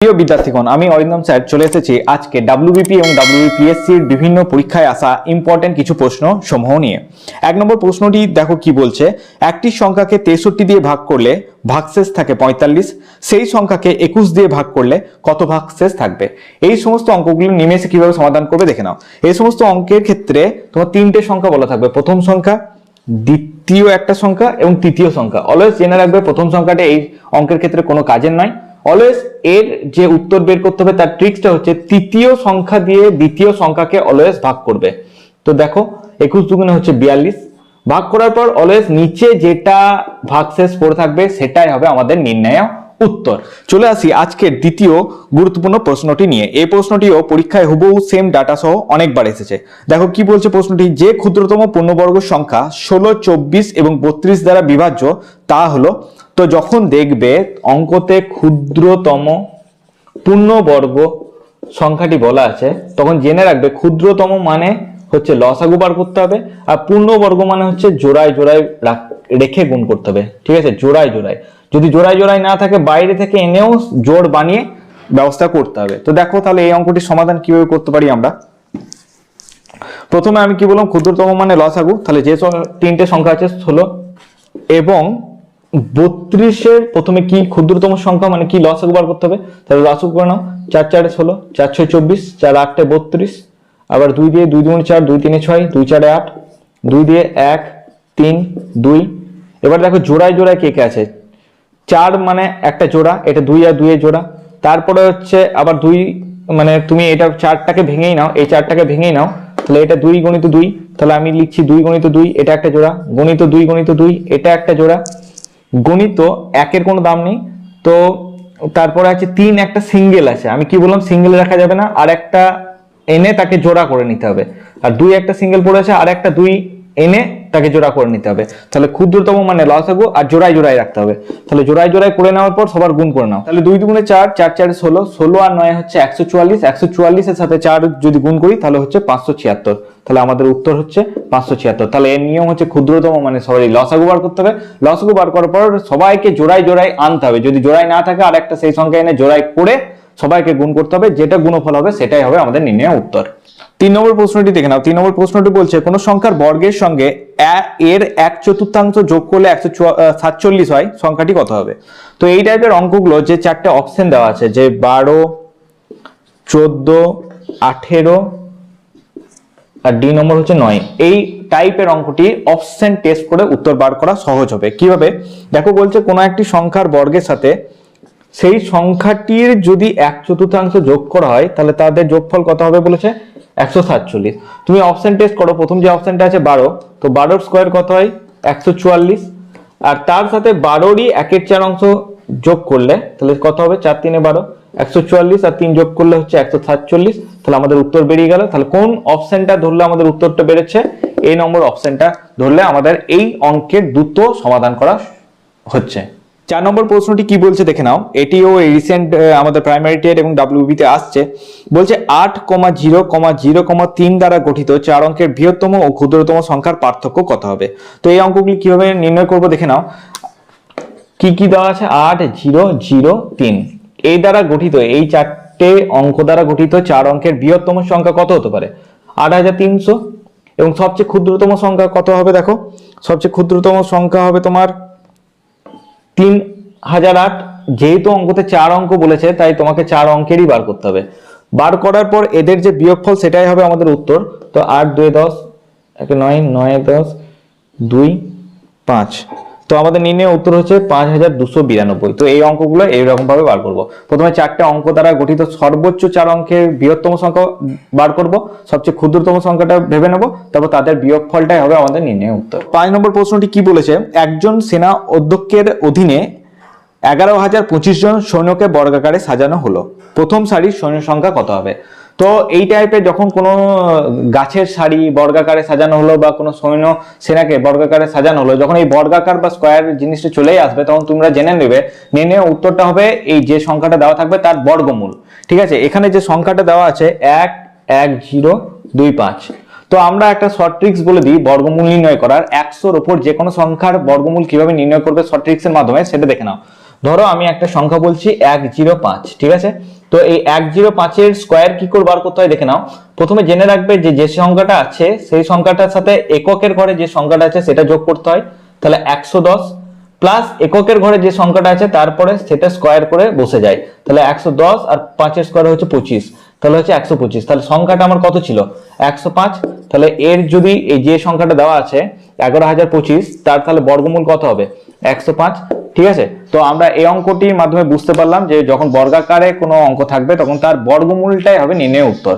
প্রিয় বিদ্যার্থীগণ, আমি অরিন্দম স্যার চলে এসেছি আজকে ডাব্লিউবিপি এবং ডাব্লিউবিপিএসসির বিভিন্ন পরীক্ষায় আসা ইম্পর্টেন্ট কিছু প্রশ্ন সমূহ নিয়ে। 1 নম্বর প্রশ্নটি দেখো কি বলছে। একটি সংখ্যাকে 63 দিয়ে ভাগ করলে ভাগশেষ থাকে 45, সেই সংখ্যাকে 21 দিয়ে ভাগ করলে কত ভাগশেষ থাকবে? এই সমস্ত অঙ্কগুলো নিমেষে কিভাবে সমাধান করবে দেখে নাও। এই সমস্ত অঙ্কের ক্ষেত্রে তোমার 3টে সংখ্যা বলা থাকবে, প্রথম সংখ্যা, দ্বিতীয় একটা সংখ্যা এবং তৃতীয় সংখ্যা। অলওয়েজ জেনে রাখবে প্রথম সংখ্যাটা এই অঙ্কের ক্ষেত্রে কোনো কাজের নয়। অলওয়েজ এর যে উত্তর বের করতে হবে তার ট্রিক্সটা হচ্ছে তৃতীয় সংখ্যা দিয়ে দ্বিতীয় সংখ্যাকে অলওয়েজ ভাগ করবে। তো দেখো 21 দুগুণে হচ্ছে 42, ভাগ করার পর অলওয়েজ নিচে যেটা ভাগশেষ পড়ে থাকবে সেটাই হবে আমাদের নির্ণয় উত্তর। চলে আসি আজকের দ্বিতীয় গুরুত্বপূর্ণ প্রশ্নটি নিয়ে। এই প্রশ্নটিও পরীক্ষায় হুবহু সেম ডাটা সহ অনেকবার এসেছে। দেখো কি বলছে প্রশ্নটি, যে ক্ষুদ্রতম পূর্ণবর্গ সংখ্যা 16, 24 এবং 32 দ্বারা বিভাজ্য তা হলো। তো যখন দেখবে অঙ্কতে ক্ষুদ্রতম পূর্ণবর্গ সংখ্যাটি বলা আছে তখন জেনে রাখবে ক্ষুদ্রতম মানে হচ্ছে লসাগু বার করতে হবে, আর পূর্ণবর্গ মানে হচ্ছে জোড়ায় জোড়ায় রেখে গুণ করতে হবে। ঠিক আছে, জোড়ায় জোড়ায়, যদি জোড়ায় জোড়ায় না থাকে বাইরে থেকে এনেও জোড় বানিয়ে ব্যবস্থা করতে হবে। তো দেখো তাহলে এই অঙ্কটির সমাধান কিভাবে করতে পারি আমরা। প্রথমে আমি কি বললাম, ক্ষুদ্রতম মানে লসাগু, তাহলে যে 3টে সংখ্যা আছে 16 এবং 32-এর প্রথমে কি ক্ষুদ্রতম সংখ্যা মানে কি লসাগু বার করতে হবে, তাহলে লসাগু করে নাও। 4 4 16, 4 6 24, 4 8 32, আবার 2 দিয়ে 2 2 4, 2 3 6, 2 4 8, 2 দিয়ে 1 3 2। এবার দেখো জোড়ায় জোড়ায় কে কে আছে, 4 মানে একটা জোড়া, এটা 2 আর 2 এর জোড়া। তারপরে হচ্ছে আবার 2 মানে তুমি এটা 4টাকে ভেঙেই নাও, এই 4টাকে ভেঙেই নাও, তাহলে এটা 2 গুণিত 2, তাহলে আমি লিখছি 2 গুণিত 2, এটা একটা জোড়া, গুণিত 2 গুণিত 2, এটা একটা জোড়া, গণিত 1-এর কোনো দাম নেই। তো তারপরে আছে 3, একটা সিঙ্গেল আছে, আমি কি বললাম সিঙ্গেল রাখা যাবে না, আর একটা এনে তাকে জোড়া করে নিতে হবে। আর 2 একটা সিঙ্গেল পড়ে আছে, আর একটা 2 এনে তাকে জোড়া করে নিতে হবে। তাহলে ক্ষুদ্রতম মানে লসাগু, আর জোড়ায় জোড়ায় রাখতে হবে। তাহলে জোড়ায় জোড়ায় করে নেওয়ার পর সবার গুণ করে নাও। তাহলে 2 দুগুণে 4, 4 4 16, 16 আর 9 হচ্ছে 144, 144 এর সাথে 4 যদি গুণ করি তাহলে হচ্ছে 576। তাহলে আমাদের উত্তর হচ্ছে 576। তাহলে এর নিয়ম হচ্ছে ক্ষুদ্রতম মানে সবাই লসাগু বার করতে হবে, লসাগু বার করার পর সবাইকে জোড়ায় জোড়ায় আনতে হবে, যদি জোড়ায় না থাকে আর একটা সেই সংখ্যা এনে জোড়ায় করে সবাইকে গুণ করতে হবে, যেটা গুণফল হবে সেটাই হবে আমাদের নির্ণয় উত্তর। 3 নম্বর প্রশ্নটি দেখে নাও। 3 নম্বর প্রশ্নটি বলছে কোন সংখ্যার বর্গের সঙ্গে এর 1/4 যোগ করলে 147 হয়, সংখ্যাটি কত হবে? তো এই টাইপের অঙ্কগুলো যে 4টে অপশন দেওয়া আছে, যে 12, 14, 18 আর ডি নম্বর হচ্ছে 9, এই টাইপের অঙ্কটি অপশন টেস্ট করে উত্তর বার করা সহজ হবে। কিভাবে দেখো বলছে কোন একটি সংখ্যার বর্গের সাথে সেই সংখ্যাটির যদি 1/4 যোগ করা হয় তাহলে তাদের যোগফল কত হবে বলেছে 147। তুমি অপশন টেস্ট করো, প্রথম যে অপশনটা আছে 12, তো 12 স্কয়ার কত হয় 144, আর তার সাথে 12রই 1/4 অংশ যোগ করলে তাহলে কত হবে 4 3 12, 144 আর 3 যোগ করলে হচ্ছে 147। তাহলে আমাদের উত্তর বেরিয়ে গেল। তাহলে কোন অপশনটা ধরলে আমাদের উত্তরটা বেরোচ্ছে, এই নম্বর অপশনটা ধরলে আমাদের এই অঙ্কের দ্রুত সমাধান করা হচ্ছে। 4 নম্বর প্রশ্নটি কি বলছে দেখে নাও। এটিও রিসেন্ট আমাদের প্রাইমারি টেট এবং ডাব্লিউবি তে আসছে। বলছে 8,0,0,3 দ্বারা গঠিত 4 অঙ্কের বৃহত্তম ও ক্ষুদ্রতম সংখ্যার পার্থক্য কত হবে? তো এই অঙ্কগুলি কিভাবে নির্ণয় করব দেখে নাও। কি কি দেওয়া আছে, 8 0 0 3, এই দ্বারা গঠিত এই 4টে অঙ্ক দ্বারা গঠিত 4 অঙ্কের বৃহত্তম সংখ্যা কত হতে পারে? 8300। এবং সবচেয়ে ক্ষুদ্রতম সংখ্যা কত হবে দেখো, সবচেয়ে ক্ষুদ্রতম সংখ্যা হবে তোমার 3008। যেহেতু অঙ্কতে 4 অঙ্ক বলেছে তাই তোমাকে 4 অঙ্কেরই বার করতে হবে। বার করার পর এদের যে বিয়োগফল সেটাই হবে আমাদের উত্তর। তো 8 2 10, 1 9, 9 10, 2 5। তো আমাদের নির্ণয় উত্তর হচ্ছে 5292। তো এই অঙ্কগুলো এইরকম ভাবে বার করব। প্রথমে 4টে অঙ্ক দ্বারা গঠিত সর্বোচ্চ 4 অঙ্কের বৃহত্তম সংখ্যা বার করব, সবচেয়ে ক্ষুদ্রতম সংখ্যাটা ভেবে নেব, তারপর তাদের বিয়োগফলটাই হবে আমাদের নির্ণয় উত্তর। 5 নম্বর প্রশ্নটি কি বলেছে, একজন সেনা অধ্যক্ষের অধীনে 11,025 জন সৈন্যকে বর্গাকারে সাজানো হলো, প্রথম সারির সৈন্য সংখ্যা কত হবে? তো এই টাইপের যখন কোনো গাছের সারি বর্গাকারে সাজানো হলো বা কোনো সৈন্য সেনাকে বর্গাকারে সাজানো হলো, যখন এই বর্গাকার বা স্কয়ার জিনিসটা চলেই আসবে তখন তোমরা জেনে নেবে নির্ণয় উত্তরটা হবে এই যে সংখ্যাটা দেওয়া থাকবে তার বর্গমূল। ঠিক আছে, এখানে যে সংখ্যাটা দেওয়া আছে 11025। তো আমরা একটা শর্ট ট্রিক্স বলে দিই বর্গমূল নির্ণয় করার। 100-র উপর যে কোনো সংখ্যার বর্গমূল কিভাবে নির্ণয় করবে শর্ট ট্রিক্সের মাধ্যমে সেটা দেখে নাও। ধরো আমি একটা সংখ্যা বলছি 105, ঠিক আছে? তো এই 105 স্কোয়ার কি করে বার করতে হয় দেখে নাও। প্রথমে জেনে রাখবে যে যে সংখ্যাটা আছে সেই সংখ্যাটার সাথে এককের ঘরে যে সংখ্যাটা আছে সেটা যোগ করতে হয়, তাহলে 110 প্লাস এককের ঘরে যে সংখ্যাটা আছে তারপরে সেটা স্কোয়ার করে বসে যায়, তাহলে 110 আর 5 স্কোয়ার হচ্ছে 25, তাহলে হচ্ছে 125। তাহলে সংখ্যাটা আমার কত ছিল? 105। তাহলে এর যদি এই যে সংখ্যাটা দেওয়া আছে 11,025, তার তাহলে বর্গমূল কত হবে? 105। ঠিক আছে, তো আমরা এই অঙ্কটির মাধ্যমে বুঝতে পারলাম যে যখন বর্গাকারে কোনো অঙ্ক থাকবে তখন তার বর্গমূলটাই হবে নির্ণয় উত্তর।